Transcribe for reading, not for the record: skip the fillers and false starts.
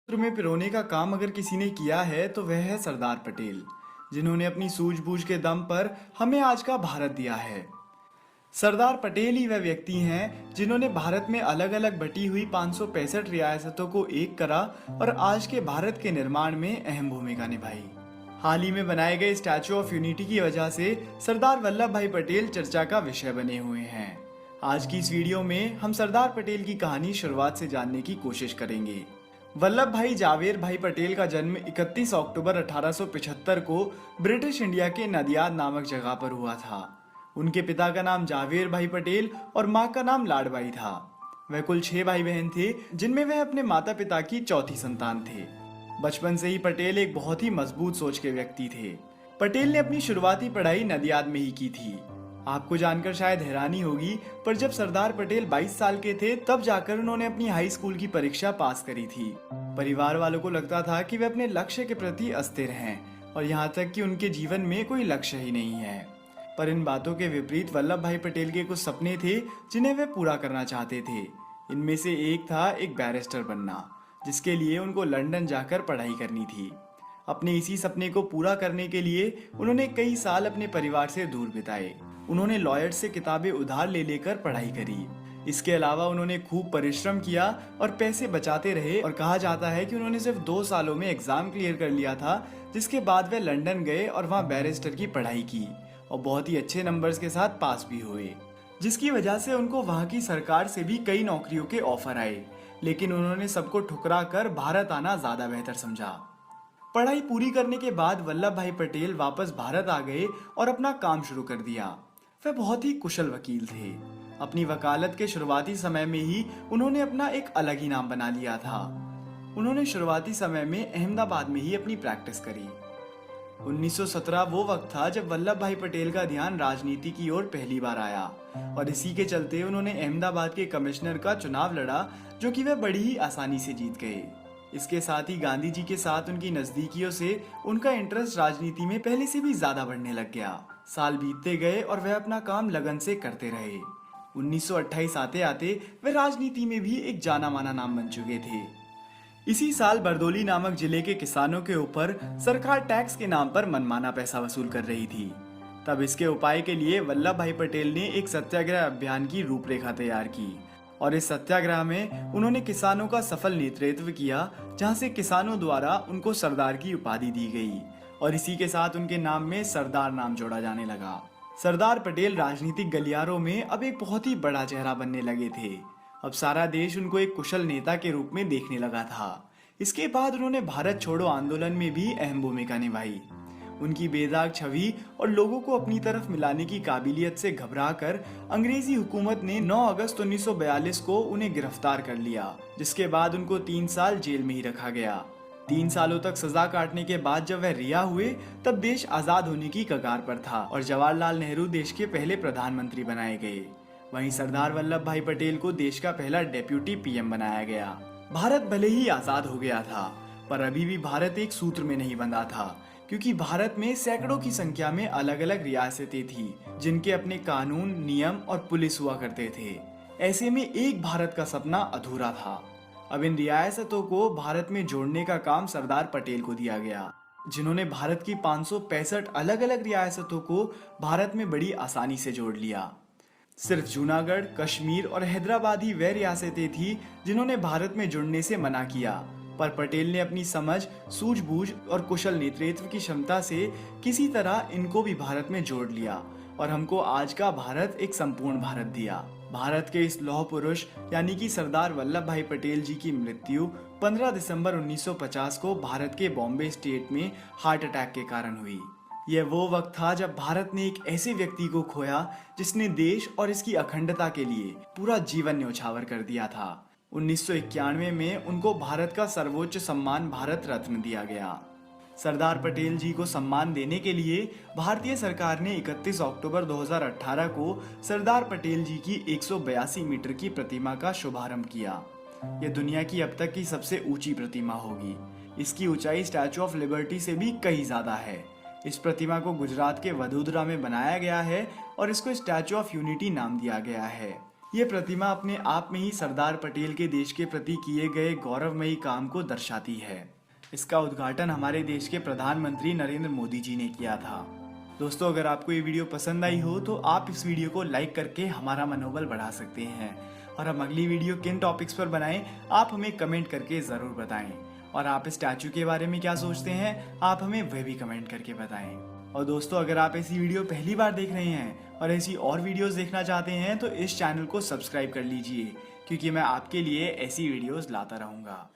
में पिरोने का काम अगर किसी ने किया है तो वह है सरदार पटेल, जिन्होंने अपनी सूझबूझ के दम पर हमें आज का भारत दिया है। सरदार पटेल ही वह व्यक्ति हैं जिन्होंने भारत में अलग अलग बटी हुई 565 रियासतों को एक करा और आज के भारत के निर्माण में अहम भूमिका निभाई। हाल ही में बनाए गए स्टैचू ऑफ यूनिटी की वजह से सरदार वल्लभ भाई पटेल चर्चा का विषय बने हुए हैं। आज की इस वीडियो में हम सरदार पटेल की कहानी शुरुआत से जानने की कोशिश करेंगे। वल्लभ भाई जावेर भाई पटेल का जन्म 31 अक्टूबर 1875 को ब्रिटिश इंडिया के नदियाद नामक जगह पर हुआ था। उनके पिता का नाम जावेर भाई पटेल और माँ का नाम लाडबाई था। वह कुल 6 भाई बहन थे, जिनमें वह अपने माता पिता की चौथी संतान थे। बचपन से ही पटेल एक बहुत ही मजबूत सोच के व्यक्ति थे। पटेल ने अपनी शुरुआती पढ़ाई नदियाद में ही की थी। आपको जानकर शायद हैरानी होगी, पर जब सरदार पटेल 22 साल के थे तब जाकर उन्होंने अपनी हाई स्कूल की परीक्षा पास करी थी। परिवार वालों को लगता था कि वे अपने लक्ष्य के प्रति अस्थिर हैं और यहाँ तक कि उनके जीवन में कोई लक्ष्य ही नहीं है। पर इन बातों के विपरीत वल्लभ भाई पटेल के कुछ सपने थे जिन्हें वे पूरा करना चाहते थे। इनमें से एक था एक बैरिस्टर बनना, जिसके लिए उनको लंदन जाकर पढ़ाई करनी थी। अपने इसी सपने को पूरा करने के लिए उन्होंने कई साल अपने परिवार से दूर बिताए। उन्होंने लॉयर्स से किताबें उधार ले लेकर पढ़ाई करी। इसके अलावा उन्होंने खूब परिश्रम किया और पैसे बचाते रहे और कहा जाता है कि उन्होंने सिर्फ 2 सालों में एग्जाम क्लियर कर लिया था, जिसके बाद वे लंदन गए और वहाँ बैरिस्टर की पढ़ाई की और बहुत ही अच्छे नंबर्स के साथ पास भी हुए, जिसकी वजह से उनको वहाँ की सरकार से भी कई नौकरियों के ऑफर आए। लेकिन उन्होंने सबको ठुकरा कर भारत आना ज्यादा बेहतर समझा। पढ़ाई पूरी करने के बाद वल्लभ भाई पटेल वापस भारत आ गए और अपना काम शुरू कर दिया। वह बहुत ही कुशल वकील थे। अपनी वकालत के शुरुआती समय में ही उन्होंने अपना एक अलग ही नाम बना लिया था। उन्होंने शुरुआती समय में अहमदाबाद में ही अपनी प्रैक्टिस करी। 1917 वो वक्त था जब वल्लभ भाई पटेल का ध्यान राजनीति की ओर पहली बार आया और इसी के चलते उन्होंने अहमदाबाद के कमिश्नर का चुनाव लड़ा, जो कि वह बड़ी ही आसानी से जीत गए। इसके साथ ही गांधी जी के साथ उनकी नजदीकियों से उनका इंटरेस्ट राजनीति में पहले से भी ज्यादा बढ़ने लग गया। साल बीतते गए और वह अपना काम लगन से करते रहे। 1928 आते आते वह राजनीति में भी एक जाना माना नाम बन चुके थे। इसी साल बरदोली नामक जिले के किसानों के ऊपर सरकार टैक्स के नाम पर मनमाना पैसा वसूल कर रही थी। तब इसके उपाय के लिए वल्लभ भाई पटेल ने एक सत्याग्रह अभियान की रूपरेखा तैयार की और इस सत्याग्रह में उन्होंने किसानों का सफल नेतृत्व किया, जहां से किसानों द्वारा उनको सरदार की उपाधि दी गई और इसी के साथ उनके नाम में सरदार नाम जोड़ा जाने लगा। सरदार पटेल राजनीतिक गलियारों में अब एक बहुत ही बड़ा चेहरा बनने लगे थे। अब सारा देश उनको एक कुशल नेता के रूप में देखने लगा था। इसके बाद उन्होंने भारत छोड़ो आंदोलन में भी अहम भूमिका निभाई। उनकी बेदाग छवि और लोगों को अपनी तरफ मिलाने की काबिलियत से घबराकर अंग्रेजी हुकूमत ने 9 अगस्त 1942 को उन्हें गिरफ्तार कर लिया, जिसके बाद उनको 3 साल जेल में ही रखा गया। 3 सालों तक सजा काटने के बाद जब वह रिहा हुए तब देश आजाद होने की कगार पर था और जवाहरलाल नेहरू देश के पहले प्रधानमंत्री बनाए गए। वहीं सरदार वल्लभ भाई पटेल को देश का पहला डेप्यूटी पीएम बनाया गया। भारत भले ही आजाद हो गया था, पर अभी भी भारत एक सूत्र में नहीं बंधा था, क्योंकि भारत में सैकड़ों की संख्या में अलग अलग रियासतें थी, जिनके अपने कानून, नियम और पुलिस हुआ करते थे। ऐसे में एक भारत का सपना अधूरा था। अब इन रियासतों को भारत में जोड़ने का काम सरदार पटेल को दिया गया, जिन्होंने भारत की 565 अलग अलग रियासतों को भारत में बड़ी आसानी से जोड़ लिया। सिर्फ जूनागढ़, कश्मीर और हैदराबाद ही वह रियासतें थी जिन्होंने भारत में जुड़ने से मना किया, पर पटेल ने अपनी समझ, सूझबूझ और कुशल नेतृत्व की क्षमता से किसी तरह इनको भी भारत में जोड़ लिया और हमको आज का भारत एक संपूर्ण भारत दिया। भारत के इस लौह पुरुष यानी कि सरदार वल्लभ भाई पटेल जी की मृत्यु 15 दिसंबर 1950 को भारत के बॉम्बे स्टेट में हार्ट अटैक के कारण हुई। यह वो वक्त था जब भारत ने एक ऐसे व्यक्ति को खोया जिसने देश और इसकी अखंडता के लिए पूरा जीवन न्यौछावर कर दिया था। 1991 में उनको भारत का सर्वोच्च सम्मान भारत रत्न दिया गया। सरदार पटेल जी को सम्मान देने के लिए भारतीय सरकार ने 31 अक्टूबर 2018 को सरदार पटेल जी की 182 मीटर की प्रतिमा का शुभारंभ किया। यह दुनिया की अब तक की सबसे ऊंची प्रतिमा होगी। इसकी ऊंचाई स्टैचू ऑफ लिबर्टी से भी कहीं ज्यादा है। इस प्रतिमा को गुजरात के वडोदरा में बनाया गया है और इसको स्टैचू ऑफ यूनिटी नाम दिया गया है। ये प्रतिमा अपने आप में ही सरदार पटेल के देश के प्रति किए गए गौरवमयी काम को दर्शाती है। इसका उद्घाटन हमारे देश के प्रधानमंत्री नरेंद्र मोदी जी ने किया था। दोस्तों, अगर आपको ये वीडियो पसंद आई हो तो आप इस वीडियो को लाइक करके हमारा मनोबल बढ़ा सकते हैं। और हम अगली वीडियो किन टॉपिक्स पर बनाएं, आप हमें कमेंट करके ज़रूर बताएं। और आप इस स्टैचू के बारे में क्या सोचते हैं, आप हमें वह भी कमेंट करके बताएं। और दोस्तों, अगर आप ऐसी वीडियो पहली बार देख रहे हैं और ऐसी और वीडियोस देखना चाहते हैं तो इस चैनल को सब्सक्राइब कर लीजिए, क्योंकि मैं आपके लिए ऐसी वीडियोस लाता रहूँगा।